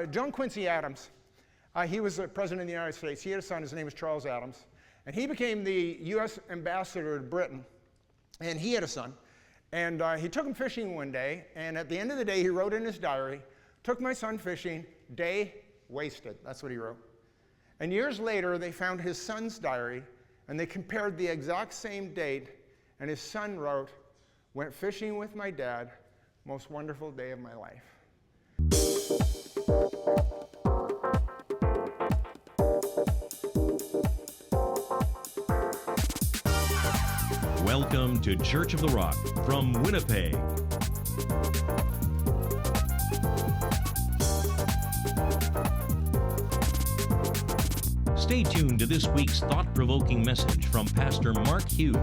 John Quincy Adams, he was the president of the United States. He had a son, his name was Charles Adams. And he became the U.S. ambassador to Britain. And he had a son. And he took him fishing one day. And at the end of the day, he wrote in his diary, "Took my son fishing, day wasted." That's what he wrote. And years later, they found his son's diary, and they compared the exact same date. And his son wrote, "Went fishing with my dad, most wonderful day of my life." Welcome to Church of the Rock from Winnipeg. Stay tuned to this week's thought-provoking message from Pastor Mark Hughes.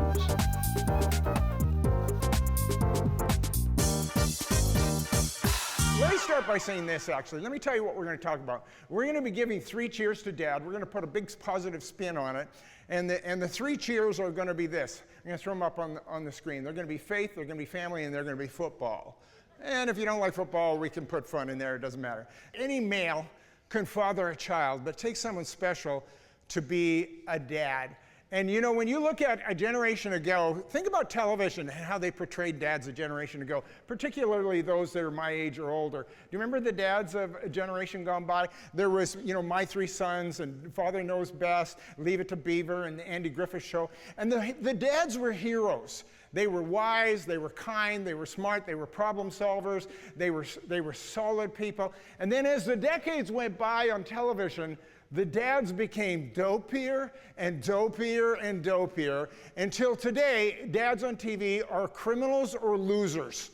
Let me start by saying this, actually. Let me tell you what we're going to talk about. We're going to be giving 3 cheers to Dad. We're going to put a big positive spin on it. And the 3 cheers are going to be this. I'm going to throw them up on the screen. They're going to be faith, they're going to be family, and they're going to be football. And if you don't like football, we can put fun in there. It doesn't matter. Any male can father a child, but it takes someone special to be a dad. And you know, when you look at a generation ago, think about television and how they portrayed dads a generation ago, particularly those that are my age or older. Do you remember the dads of a generation gone by? There was, you know, My 3 Sons and Father Knows Best, Leave It to Beaver, and the Andy Griffith Show. And the dads were heroes. They were wise, they were kind, they were smart, they were problem solvers, they were solid people. And then as the decades went by on television, the dads became dopier and dopier and dopier until today, dads on TV are criminals or losers.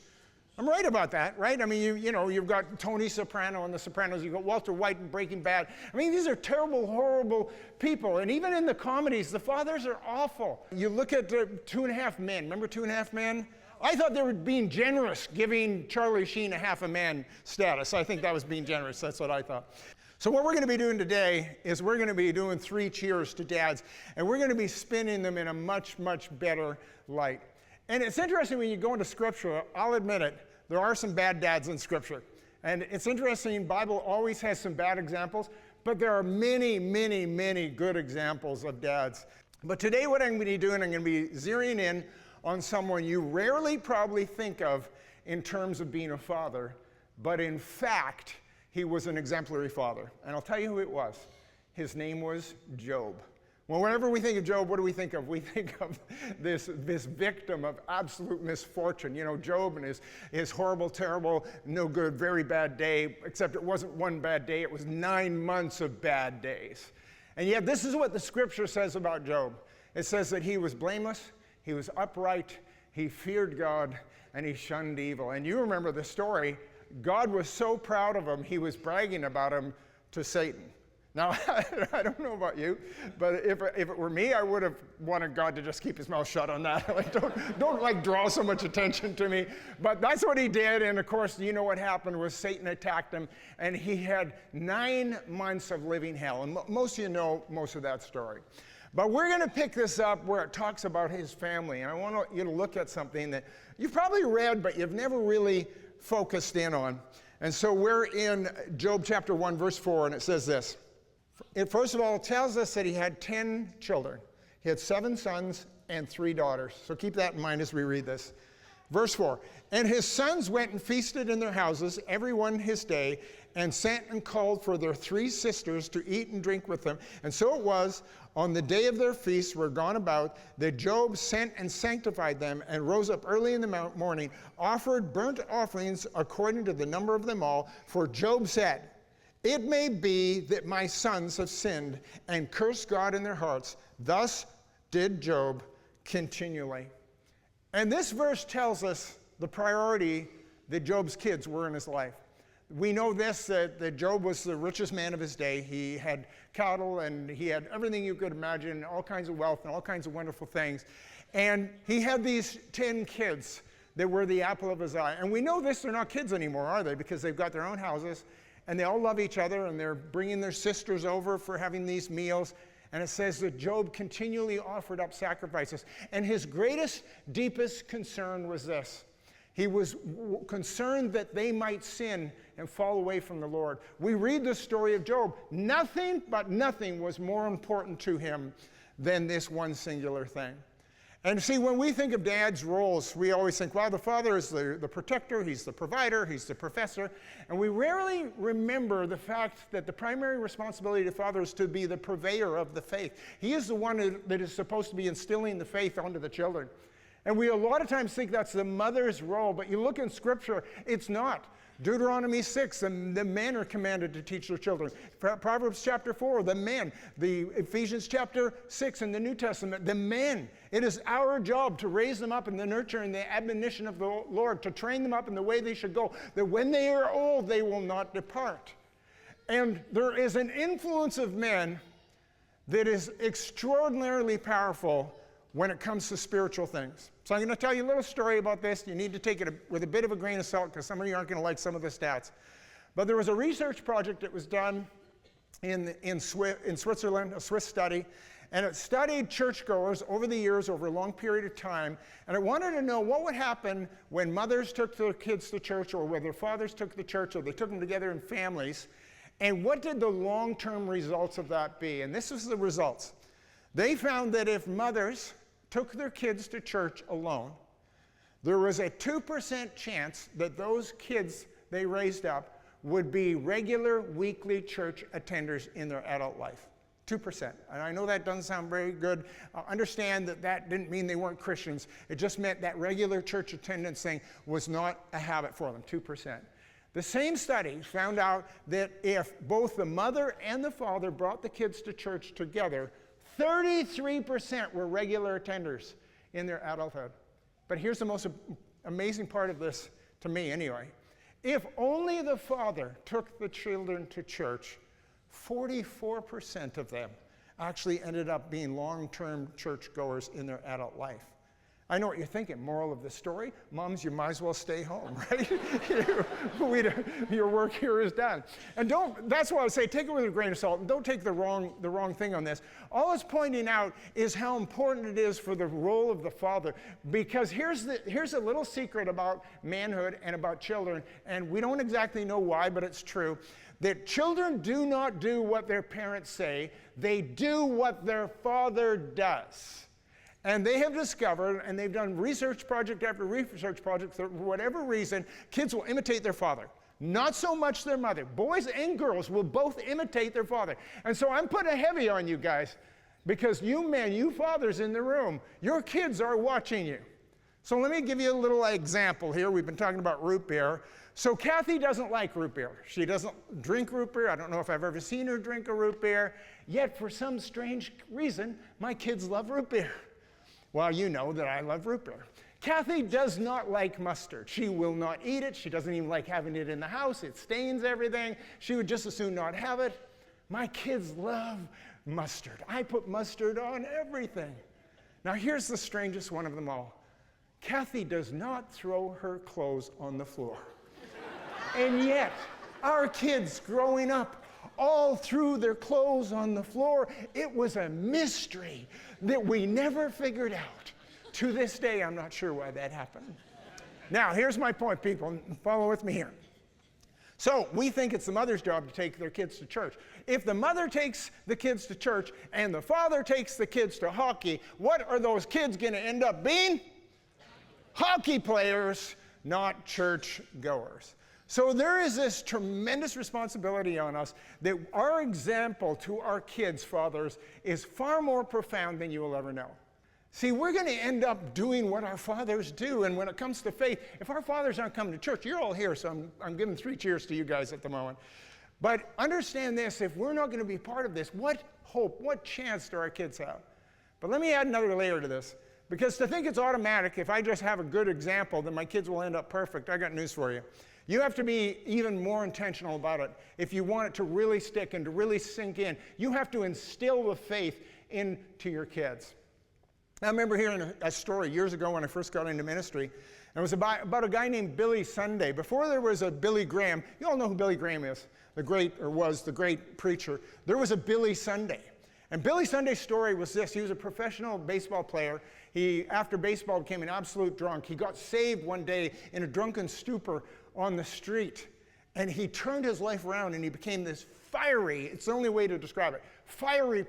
I'm right about that, right? I mean, you know, you've got Tony Soprano in The Sopranos, you've got Walter White in Breaking Bad. I mean, these are terrible, horrible people. And even in the comedies, the fathers are awful. You look at 2.5 Men. Remember 2.5 Men? I thought they were being generous, giving Charlie Sheen a half a man status. I think that was being generous. That's what I thought. So what we're going to be doing today is we're going to be doing 3 cheers to dads, and we're going to be spinning them in a much, much better light. And it's interesting when you go into Scripture, I'll admit it, there are some bad dads in Scripture. And it's interesting, the Bible always has some bad examples, but there are many, many, many good examples of dads. But today what I'm going to be doing, I'm going to be zeroing in on someone you rarely probably think of in terms of being a father, but in fact, he was an exemplary father. And I'll tell you who it was. His name was Job. Well, whenever we think of Job, what do we think of? We think of this victim of absolute misfortune. You know, Job and his horrible, terrible, no good, very bad day, except it wasn't one bad day, it was 9 months of bad days. And yet this is what the Scripture says about Job. It says that he was blameless, he was upright, he feared God, and he shunned evil. And you remember the story. God was so proud of him, he was bragging about him to Satan. Now, I don't know about you, but if it were me, I would have wanted God to just keep his mouth shut on that. Like, don't like draw so much attention to me. But that's what he did, and of course, you know what happened was Satan attacked him, and he had 9 months of living hell. And most of you know most of that story. But we're going to pick this up where it talks about his family, and I want you to look at something that you've probably read, but you've never really focused in on. And so we're in Job chapter 1, verse 4, and it says this. First of all, it tells us that he had 10 children. He had 7 sons and 3 daughters. So keep that in mind as we read this. Verse 4, and his sons went and feasted in their houses, every one his day, and sent and called for their 3 sisters to eat and drink with them. And so it was, on the day of their feasts were gone about, that Job sent and sanctified them, and rose up early in the morning, offered burnt offerings according to the number of them all. For Job said, it may be that my sons have sinned and cursed God in their hearts. Thus did Job continually. And this verse tells us the priority that Job's kids were in his life. We know this, that Job was the richest man of his day. He had cattle and he had everything you could imagine, all kinds of wealth and all kinds of wonderful things. And he had these 10 kids that were the apple of his eye. And we know this, they're not kids anymore, are they? Because they've got their own houses and they all love each other and they're bringing their sisters over for having these meals. And it says that Job continually offered up sacrifices. And his greatest, deepest concern was this. He was concerned that they might sin and fall away from the Lord. We read the story of Job. Nothing but nothing was more important to him than this one singular thing. And see, when we think of dad's roles, we always think, well, the father is the protector, he's the provider, he's the professor. And we rarely remember the fact that the primary responsibility of the father is to be the purveyor of the faith. He is the one that is supposed to be instilling the faith onto the children. And we a lot of times think that's the mother's role, but you look in Scripture, it's not. Deuteronomy 6, the men are commanded to teach their children. Proverbs chapter 4, the men. The Ephesians chapter 6 in the New Testament, the men. It is our job to raise them up in the nurture and the admonition of the Lord, to train them up in the way they should go, that when they are old, they will not depart. And there is an influence of men that is extraordinarily powerful when it comes to spiritual things. So I'm going to tell you a little story about this. You need to take it with a bit of a grain of salt because some of you aren't going to like some of the stats. But there was a research project that was done in Switzerland, a Swiss study, and it studied churchgoers over the years, over a long period of time, and it wanted to know what would happen when mothers took their kids to church, or whether fathers took the church, or they took them together in families, and what did the long-term results of that be? And this is the results. They found that if mothers took their kids to church alone, there was a 2% chance that those kids they raised up would be regular weekly church attenders in their adult life. 2%. And I know that doesn't sound very good. Understand that that didn't mean they weren't Christians. It just meant that regular church attendance thing was not a habit for them, 2%. The same study found out that if both the mother and the father brought the kids to church together, 33% were regular attenders in their adulthood. But here's the most amazing part of this, to me anyway. If only the father took the children to church, 44% of them actually ended up being long-term churchgoers in their adult life. I know what you're thinking. Moral of the story, moms, you might as well stay home, right? Your work here is done. And that's why I say take it with a grain of salt, and don't take the wrong thing on this. All it's pointing out is how important it is for the role of the father, because here's a little secret about manhood and about children, and we don't exactly know why, but it's true, that children do not do what their parents say, they do what their father does. And they have discovered, and they've done research project after research project, for whatever reason, kids will imitate their father. Not so much their mother. Boys and girls will both imitate their father. And so I'm putting a heavy on you guys, because you men, you fathers in the room, your kids are watching you. So let me give you a little example here. We've been talking about root beer. So Kathy doesn't like root beer. She doesn't drink root beer. I don't know if I've ever seen her drink a root beer. Yet for some strange reason, my kids love root beer. Well, you know that I love root beer. Kathy does not like mustard. She will not eat it. She doesn't even like having it in the house. It stains everything. She would just as soon not have it. My kids love mustard. I put mustard on everything. Now here's the strangest one of them all. Kathy does not throw her clothes on the floor. And yet, our kids growing up all threw their clothes on the floor. It was a mystery that we never figured out. To this day, I'm not sure why that happened. Now, here's my point, people. Follow with me here. So, we think it's the mother's job to take their kids to church. If the mother takes the kids to church and the father takes the kids to hockey, what are those kids going to end up being? Hockey players, not church goers. So there is this tremendous responsibility on us that our example to our kids, fathers, is far more profound than you will ever know. See, we're going to end up doing what our fathers do, and when it comes to faith, if our fathers aren't coming to church, you're all here, so I'm giving 3 cheers to you guys at the moment. But understand this, if we're not going to be part of this, what hope, what chance do our kids have? But let me add another layer to this, because to think it's automatic, if I just have a good example, then my kids will end up perfect, I got news for you. You have to be even more intentional about it. If you want it to really stick and to really sink in, you have to instill the faith into your kids. I remember hearing a story years ago when I first got into ministry, and it was about a guy named Billy Sunday. Before there was a Billy Graham, you all know who Billy Graham is, was the great preacher. There was a Billy Sunday. And Billy Sunday's story was this. He was a professional baseball player. He, after baseball, became an absolute drunk. He got saved one day in a drunken stupor on the street. And he turned his life around and he became this fiery, it's the only way to describe it, fiery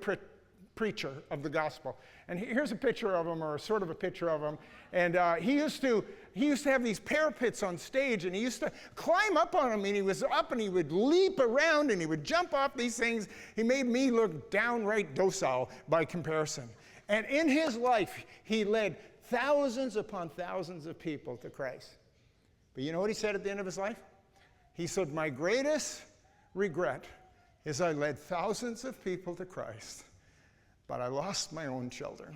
preacher of the gospel. And here's a picture of him, or sort of a picture of him. And he used to have these parapets on stage, and he used to climb up on them, and he was up and he would leap around and he would jump off these things. He made me look downright docile by comparison. And in his life, he led thousands upon thousands of people to Christ. But you know what he said at the end of his life? He said, my greatest regret is I led thousands of people to Christ, but I lost my own children.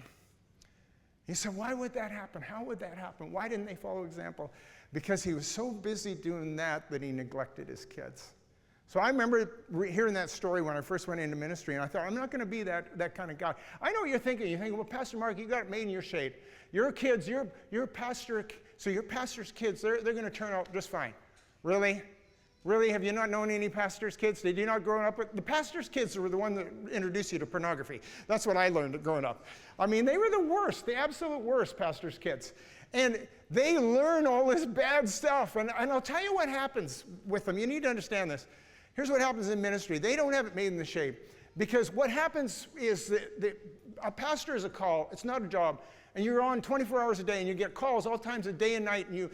He said, why would that happen? How would that happen? Why didn't they follow example? Because he was so busy doing that he neglected his kids. So I remember hearing that story when I first went into ministry, and I thought, I'm not going to be that kind of guy. I know what you're thinking. You're thinking, well, Pastor Mark, you got it made in your shade. Your kids, your pastor, so your pastor's kids, they're going to turn out just fine. Really? Really? Have you not known any pastor's kids? Did you not grow up with? The pastor's kids were the one that introduced you to pornography. That's what I learned growing up. I mean, they were the worst, the absolute worst, pastor's kids. And they learn all this bad stuff. And I'll tell you what happens with them. You need to understand this. Here's what happens in ministry. They don't have it made in the shade. Because what happens is that a pastor is a call. It's not a job. And you're on 24 hours a day, and you get calls all times of day and night, and you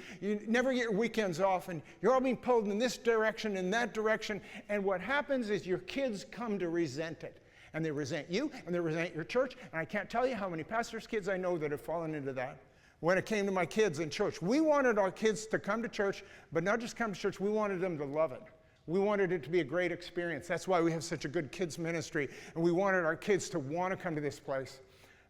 never get your weekends off, and you're all being pulled in this direction and that direction. And what happens is your kids come to resent it. And they resent you, and they resent your church. And I can't tell you how many pastors' kids I know that have fallen into that. When it came to my kids in church, we wanted our kids to come to church, but not just come to church, we wanted them to love it. We wanted it to be a great experience. That's why we have such a good kids ministry, and we wanted our kids to want to come to this place.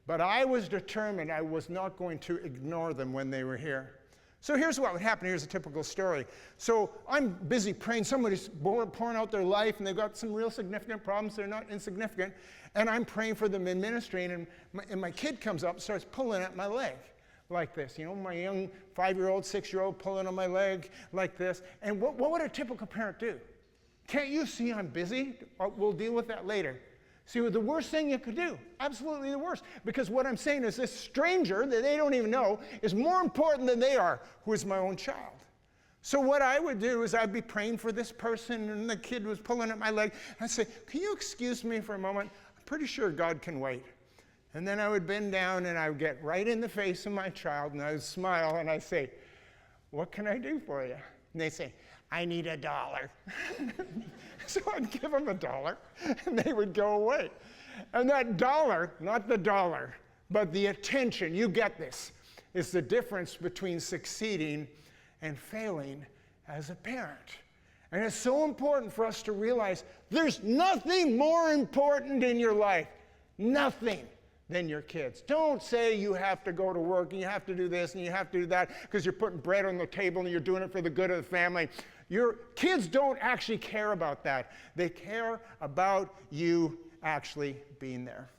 But I was determined I was not going to ignore them when they were here. So here's what would happen. Here's a typical story. So I'm busy praying. Somebody's pouring out their life, and they've got some real significant problems. They're not insignificant. And I'm praying for them in ministry, and my kid comes up and starts pulling at my leg like this. You know, my young 5-year-old, 6-year-old pulling on my leg like this. And what would a typical parent do? Can't you see I'm busy? We'll deal with that later. See, the worst thing you could do, absolutely the worst, because what I'm saying is this stranger that they don't even know is more important than they are, who is my own child. So what I would do is I'd be praying for this person, and the kid was pulling at my leg. I'd say, can you excuse me for a moment? I'm pretty sure God can wait. And then I would bend down, and I would get right in the face of my child, and I would smile, and I'd say, what can I do for you? And they'd say, I need $1. So I'd give them $1, and they would go away. And that dollar, not the dollar, but the attention, you get this, is the difference between succeeding and failing as a parent. And it's so important for us to realize there's nothing more important in your life, nothing, than your kids. Don't say you have to go to work and you have to do this and you have to do that because you're putting bread on the table and you're doing it for the good of the family. Your kids don't actually care about that. They care about you actually being there.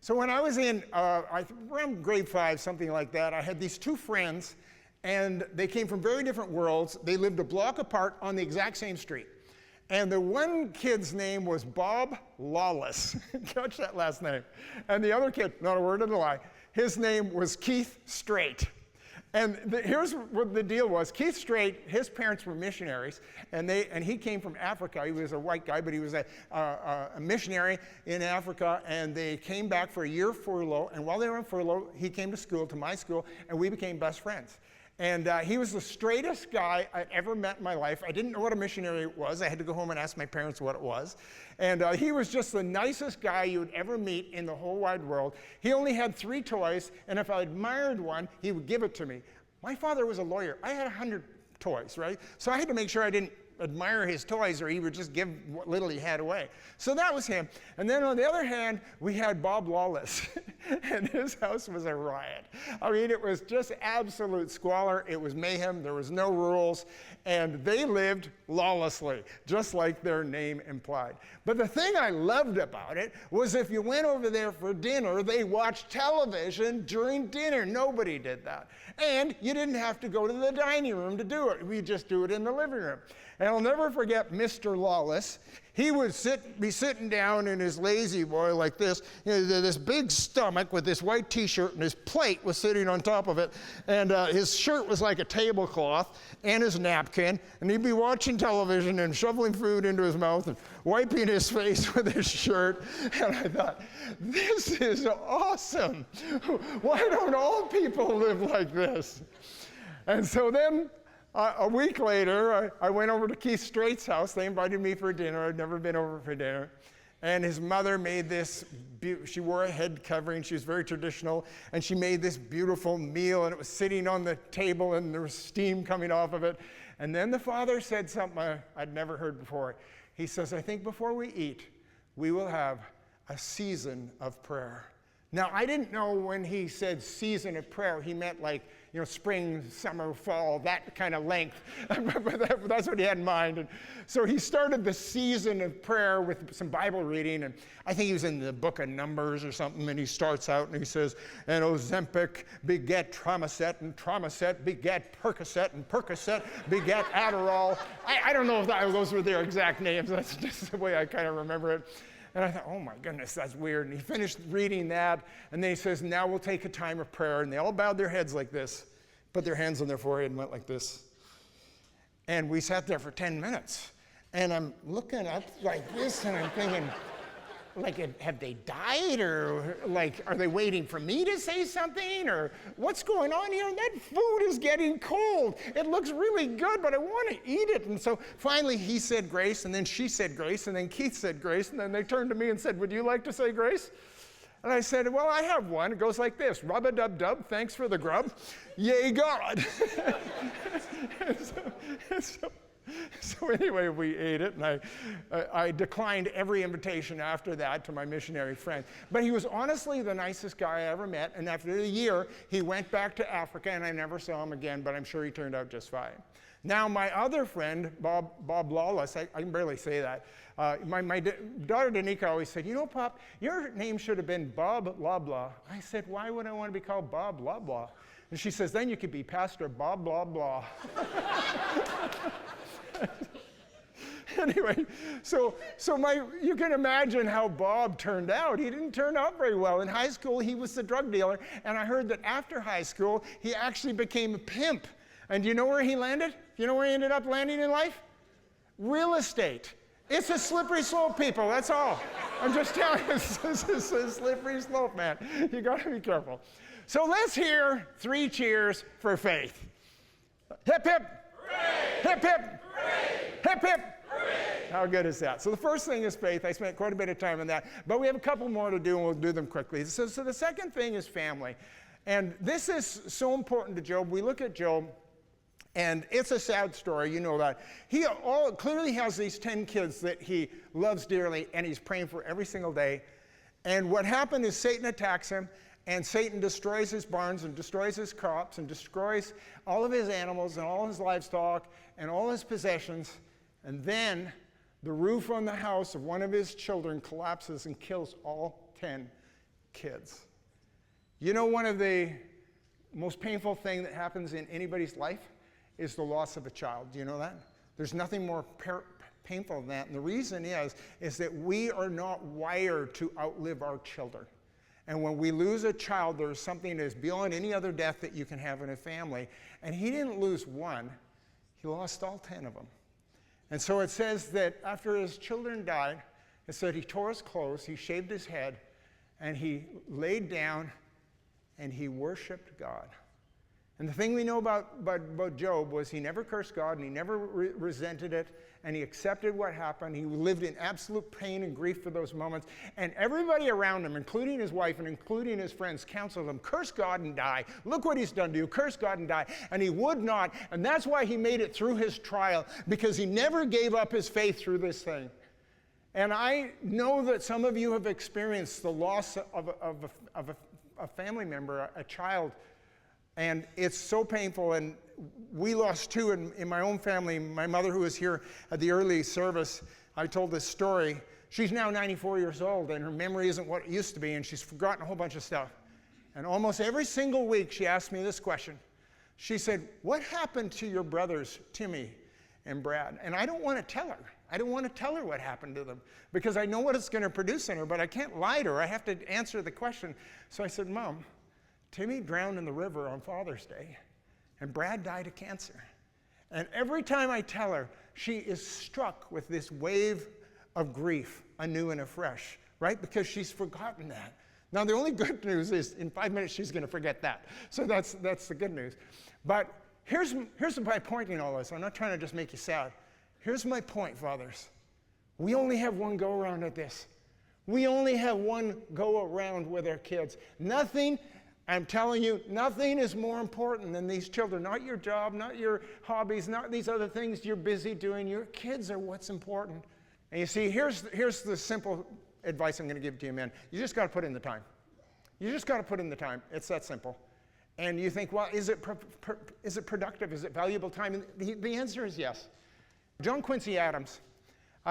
So when I was in around grade 5, something like that, I had these two friends, and they came from very different worlds. They lived a block apart on the exact same street. And the one kid's name was Bob Lawless. Catch that last name. And the other kid, not a word of a lie, his name was Keith Straight. And here's what the deal was. Keith Straight, his parents were missionaries, and he came from Africa. He was a white guy, but he was a missionary in Africa, and they came back for a year furlough. And while they were on furlough, he came to my school, and we became best friends. And he was the straightest guy I'd ever met in my life. I didn't know what a missionary was. I had to go home and ask my parents what it was. And he was just the nicest guy you would ever meet in the whole wide world. He only had 3 toys, and if I admired one, he would give it to me. My father was a lawyer. I had 100 toys, right? So I had to make sure I didn't admire his toys, or he would just give what little he had away. So that was him. And then on the other hand, we had Bob Lawless, and his house was a riot. I mean, it was just absolute squalor. It was mayhem. There was no rules, and they lived lawlessly, just like their name implied. But the thing I loved about it was if you went over there for dinner, they watched television during dinner. Nobody did that. And you didn't have to go to the dining room to do it. We just do it in the living room. And I'll never forget Mr. Lawless. He would be sitting down in his lazy boy like this, this big stomach with this white t-shirt, and his plate was sitting on top of it, and his shirt was like a tablecloth, and his napkin, and he'd be watching television and shoveling food into his mouth and wiping his face with his shirt. And I thought, this is awesome. Why don't all people live like this? And so then, a week later, I went over to Keith Straight's house. They invited me for dinner. I'd never been over for dinner. And his mother made this, she wore a head covering. She was very traditional. And she made this beautiful meal, and it was sitting on the table, and there was steam coming off of it. And then the father said something I'd never heard before. He says, I think before we eat, we will have a season of prayer. Now, I didn't know when he said season of prayer, he meant like, spring, summer, fall, that kind of length. But that's what he had in mind. And so he started the season of prayer with some Bible reading. And I think he was in the book of Numbers or something. And he starts out and he says, and Ozempic beget Tramoset, and Tramoset beget Percocet, and Percocet beget Adderall. I don't know if those were their exact names. That's just the way I kind of remember it. And I thought, oh my goodness, that's weird. And he finished reading that, and then he says, now we'll take a time of prayer. And they all bowed their heads like this, put their hands on their forehead and went like this. And we sat there for 10 minutes. And I'm looking up like this, and I'm thinking, like, have they died? Or like, are they waiting for me to say something? Or what's going on here? And that food is getting cold. It looks really good, but I want to eat it. And so finally he said grace, and then she said grace, and then Keith said grace, and then they turned to me and said, would you like to say grace? And I said, well, I have one. It goes like this: rub-a-dub-dub, thanks for the grub. Yay, God. So anyway, we ate it, and I declined every invitation after that to my missionary friend. But he was honestly the nicest guy I ever met, and after a year, he went back to Africa, and I never saw him again, but I'm sure he turned out just fine. Now, my other friend, Bob Lawless, I can barely say that. My daughter Danica always said, Pop, your name should have been Bob Loblaw. I said, why would I want to be called Bob Loblaw? And she says, then you could be Pastor Bob Loblaw. Anyway, so you can imagine how Bob turned out. He didn't turn out very well. In high school, he was the drug dealer, and I heard that after high school, he actually became a pimp. And do you know where he landed? Do you know where he ended up landing in life? Real estate. It's a slippery slope, people, that's all. I'm just telling you, it's a slippery slope, man. You gotta be careful. So let's hear 3 cheers for faith. Hip, hip. Hooray! Hip, hip. Hooray! Hip, hip. Hooray! How good is that? So the first thing is faith. I spent quite a bit of time on that, but we have a couple more to do, and we'll do them quickly. So the second thing is family. And this is so important to Job. We look at Job, and it's a sad story, you know that. He clearly has these 10 kids that he loves dearly, and he's praying for every single day. And what happened is Satan attacks him, and Satan destroys his barns and destroys his crops and destroys all of his animals and all his livestock and all his possessions. And then the roof on the house of one of his children collapses and kills all 10 kids. You know, one of the most painful things that happens in anybody's life is the loss of a child. Do you know that? There's nothing more painful than that. And the reason is that we are not wired to outlive our children. And when we lose a child, there's something that is beyond any other death that you can have in a family. And he didn't lose one, he lost all 10 of them. And so it says that after his children died, it said he tore his clothes, he shaved his head, and he laid down and he worshiped God. And the thing we know about Job was he never cursed God, and he never resented it, and he accepted what happened. He lived in absolute pain and grief for those moments. And everybody around him, including his wife and including his friends, counseled him, curse God and die. Look what he's done to you, curse God and die. And he would not, and that's why he made it through his trial, because he never gave up his faith through this thing. And I know that some of you have experienced the loss of a family member, a child, and it's so painful. And we lost 2 in my own family. My mother, who was here at the early service, I told this story. She's now 94 years old, and her memory isn't what it used to be, and she's forgotten a whole bunch of stuff. And almost every single week, she asked me this question. She said, what happened to your brothers, Timmy and Brad. And I don't want to tell her. I don't want to tell her what happened to them because I know what it's going to produce in her, but I can't lie to her. I have to answer the question. So I said, Mom, Timmy drowned in the river on Father's Day, and Brad died of cancer. And every time I tell her, she is struck with this wave of grief anew and afresh, right? Because she's forgotten that. Now, the only good news is in 5 minutes, she's going to forget that. So that's the good news. But here's my point in all this. I'm not trying to just make you sad. Here's my point, fathers. We only have one go-around at this. We only have one go-around with our kids. Nothing, I'm telling you, nothing is more important than these children. Not your job, not your hobbies, not these other things you're busy doing. Your kids are what's important. And you see, here's the simple advice I'm going to give to you, men. You just got to put in the time. You just got to put in the time. It's that simple. And you think, well, is it productive? Is it valuable time? And the answer is yes. John Quincy Adams,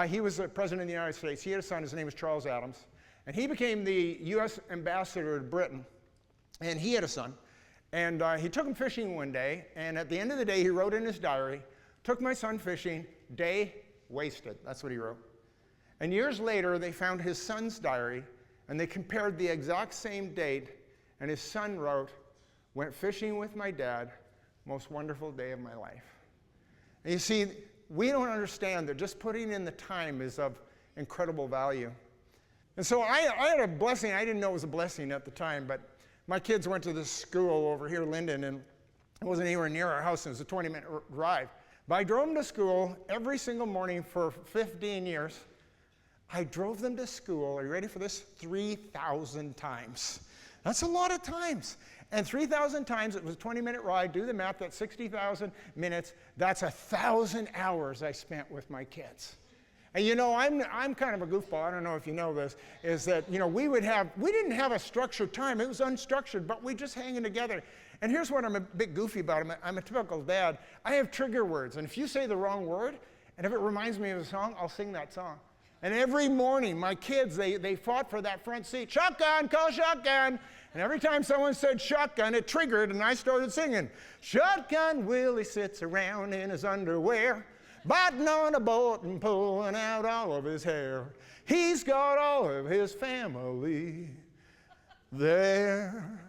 he was the president of the United States. He had a son. His name was Charles Adams. And he became the U.S. ambassador to Britain. And he had a son. And he took him fishing one day. And at the end of the day, he wrote in his diary, took my son fishing, day wasted. That's what he wrote. And years later, they found his son's diary, and they compared the exact same date, and his son wrote, went fishing with my dad, most wonderful day of my life. And you see, we don't understand that just putting in the time is of incredible value. And so I had a blessing. I didn't know it was a blessing at the time, but my kids went to this school over here, Linden, and it wasn't anywhere near our house. It was a 20-minute drive. But I drove them to school every single morning for 15 years. I drove them to school, are you ready for this? 3,000 times. That's a lot of times. And 3,000 times, it was a 20-minute ride. Do the math, that's 60,000 minutes. That's 1,000 hours I spent with my kids. And you know, I'm kind of a goofball. I don't know if you know this, is that, you know, we didn't have a structured time. It was unstructured, but we just hanging together. And here's what I'm a bit goofy about. I'm a typical dad. I have trigger words. And if you say the wrong word, and if it reminds me of a song, I'll sing that song. And every morning, my kids, they fought for that front seat. Shotgun, call shotgun. And every time someone said shotgun, it triggered, and I started singing. Shotgun Willie sits around in his underwear, biting on a bolt and pulling out all of his hair. He's got all of his family there.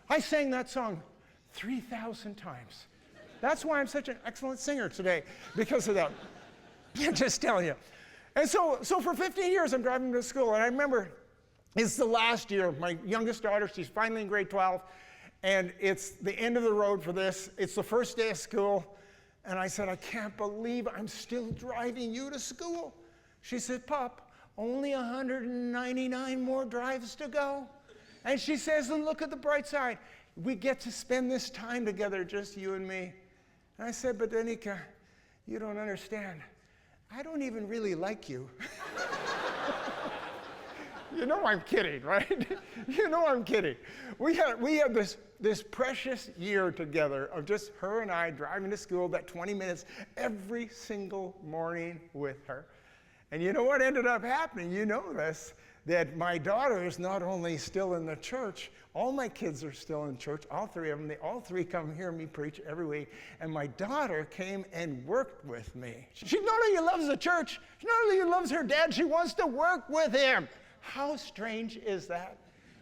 I sang that song 3,000 times. That's why I'm such an excellent singer today, because of that. I'm just telling you. And so for 15 years, I'm driving to school, and I remember it's the last year. My youngest daughter, she's finally in grade 12, and it's the end of the road for this. It's the first day of school, and I said, I can't believe I'm still driving you to school. She said, Pop, only 199 more drives to go. And she says, and look at the bright side. We get to spend this time together, just you and me. And I said, but Danica, you don't understand. I don't even really like you. You know I'm kidding, right? You know I'm kidding. We had this precious year together of just her and I driving to school, that 20 minutes every single morning with her. And you know what ended up happening? You know this, that my daughter is not only still in the church, all my kids are still in church, all three of them. They all three come hear me preach every week. And my daughter came and worked with me. She not only loves the church, she not only loves her dad, she wants to work with him. How strange is that?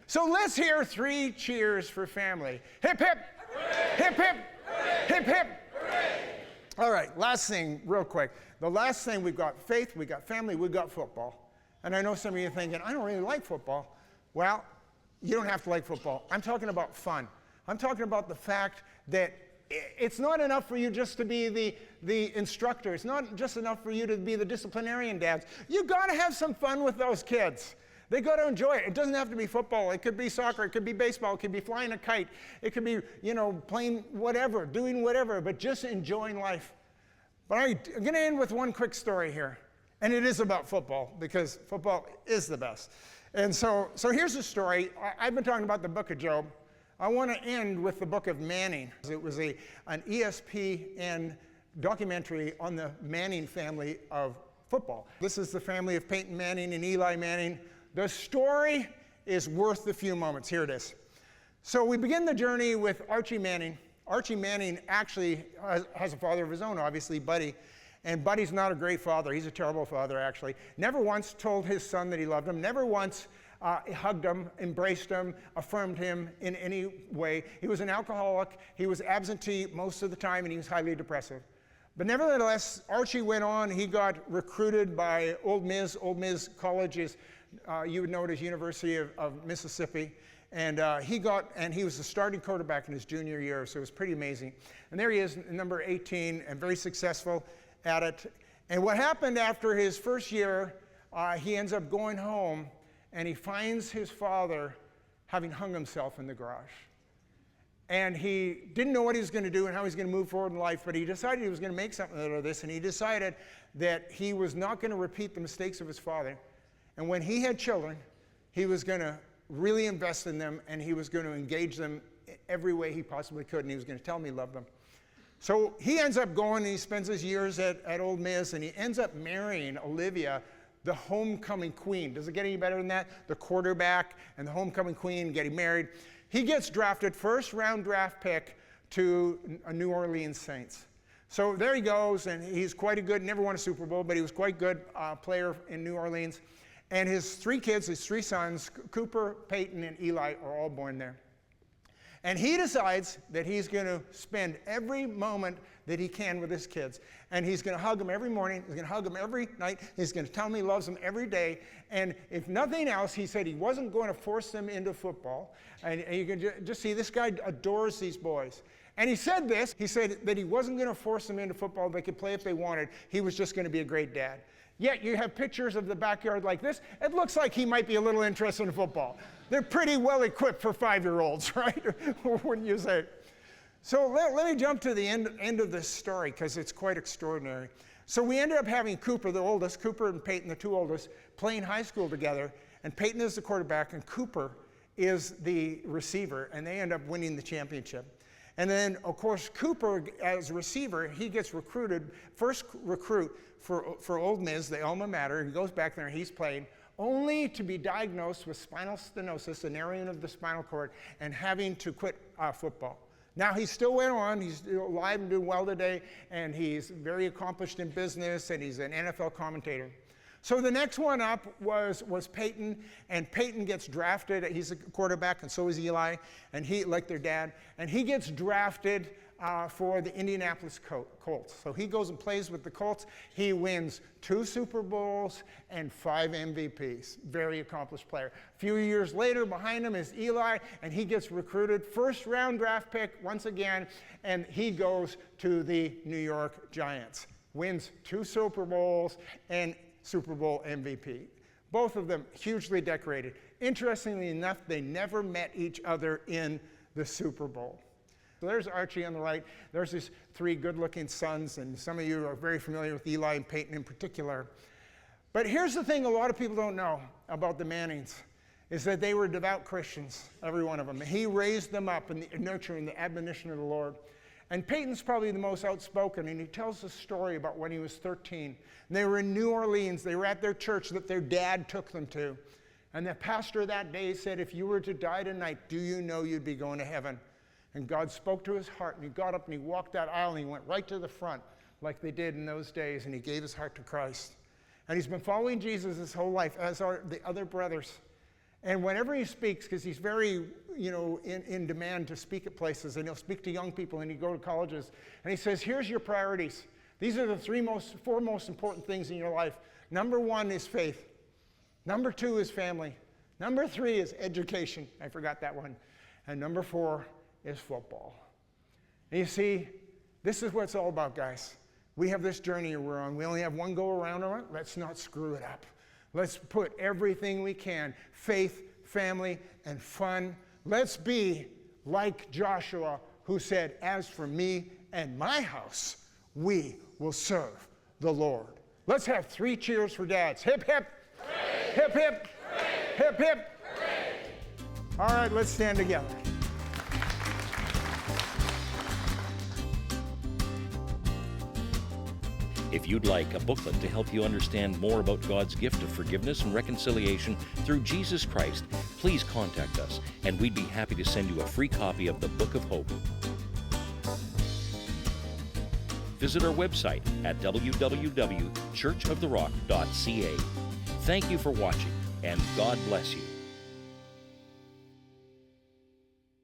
So let's hear 3 cheers for family. Hip, hip. Hooray! Hip, hip. Hooray! Hip, hip. Hooray! All right, last thing, real quick. The last thing, we've got faith, we've got family, we've got football. And I know some of you are thinking, I don't really like football. Well, you don't have to like football. I'm talking about fun. I'm talking about the fact that it's not enough for you just to be the instructor. It's not just enough for you to be the disciplinarian dads. You've got to have some fun with those kids. They got to enjoy it. It doesn't have to be football. It could be soccer. It could be baseball. It could be flying a kite. It could be, playing whatever, doing whatever, but just enjoying life. But I'm going to end with one quick story here. And it is about football, because football is the best. And so here's the story. I've been talking about the book of Job. I want to end with the book of Manning. It was an ESPN documentary on the Manning family of football. This is the family of Peyton Manning and Eli Manning. The story is worth the few moments. Here it is. So we begin the journey with Archie Manning. Archie Manning actually has a father of his own, obviously, Buddy. And Buddy's not a great father. He's a terrible father, actually. Never once told his son that he loved him. Never once hugged him, embraced him, affirmed him in any way. He was an alcoholic. He was absentee most of the time, and he was highly depressive. But nevertheless, Archie went on. He got recruited by Old Miss. Old Miss College is, you would know it as University of Mississippi. And he was the starting quarterback in his junior year, so it was pretty amazing. And there he is, number 18, and very successful at it. And what happened after his first year, he ends up going home, and he finds his father having hung himself in the garage. And he didn't know what he was going to do and how he was going to move forward in life, but he decided he was going to make something out of this, and he decided that he was not going to repeat the mistakes of his father. And when he had children, he was going to really invest in them, and he was going to engage them every way he possibly could, and he was going to tell them he loved them. So he ends up going, and he spends his years at Ole Miss, and he ends up marrying Olivia, the homecoming queen. Does it get any better than that? The quarterback and the homecoming queen getting married. He gets drafted, first round draft pick to New Orleans Saints. So there he goes, and he's quite a good, never won a Super Bowl, but he was quite good player in New Orleans. And his three kids, his three sons, Cooper, Peyton, and Eli, are all born there. And he decides that he's going to spend every moment that he can with his kids. And he's going to hug them every morning. He's going to hug them every night. He's going to tell them he loves them every day. And if nothing else, he said he wasn't going to force them into football. And you can just see this guy adores these boys. And he said this. He said that he wasn't going to force them into football. They could play if they wanted. He was just going to be a great dad. Yet you have pictures of the backyard like this. It looks like he might be a little interested in football. They're pretty well equipped for 5-year-olds, right? Wouldn't you say? So let me jump to the end of this story, because it's quite extraordinary. So we ended up having Cooper, the oldest, Cooper and Peyton, the two oldest, playing high school together. And Peyton is the quarterback, and Cooper is the receiver, and they end up winning the championship. And then, of course, Cooper, as a receiver, he gets recruited, first recruit for Ole Miss, the alma mater. He goes back there and he's playing, only to be diagnosed with spinal stenosis, an area of the spinal cord, and having to quit football. Now, he still went on. He's still alive and doing well today, and he's very accomplished in business, and he's an NFL commentator. So the next one up was Peyton, and Peyton gets drafted. He's a quarterback, and so is Eli, and he, like their dad, and he gets drafted for the Indianapolis Colts. So he goes and plays with the Colts. He wins 2 Super Bowls and 5 MVPs. Very accomplished player. A few years later, behind him is Eli, and he gets recruited, first round draft pick once again, and he goes to the New York Giants. Wins 2 Super Bowls and Super Bowl MVP. Both of them hugely decorated. Interestingly enough, they never met each other in the Super Bowl. So there's Archie on the right. There's his 3 good-looking sons, and some of you are very familiar with Eli and Peyton in particular. But here's the thing a lot of people don't know about the Mannings, is that they were devout Christians, every one of them. He raised them up in the nurture and the admonition of the Lord. And Peyton's probably the most outspoken, and he tells a story about when he was 13. And they were in New Orleans. They were at their church that their dad took them to. And the pastor that day said, if you were to die tonight, do you know you'd be going to heaven? And God spoke to his heart, and he got up and he walked that aisle, and he went right to the front like they did in those days, and he gave his heart to Christ. And he's been following Jesus his whole life, as are the other brothers. And whenever he speaks, because he's very, in demand to speak at places, and he'll speak to young people, and he'll go to colleges, and he says, here's your priorities. These are the 4 most important things in your life. Number 1 is faith. Number 2 is family. Number 3 is education. I forgot that one. And number 4 is football. And you see, this is what it's all about, guys. We have this journey we're on. We only have one go around on it. Let's not screw it up. Let's put everything we can, faith, family, and fun. Let's be like Joshua, who said, as for me and my house, we will serve the Lord. Let's have 3 cheers for dads. Hip, hip. Hooray! Hip, hip. Hooray! Hip, hip. Hooray! All right, let's stand together. If you'd like a booklet to help you understand more about God's gift of forgiveness and reconciliation through Jesus Christ, please contact us, and we'd be happy to send you a free copy of the Book of Hope. visit our website at www.churchoftherock.ca. Thank you for watching, and God bless you.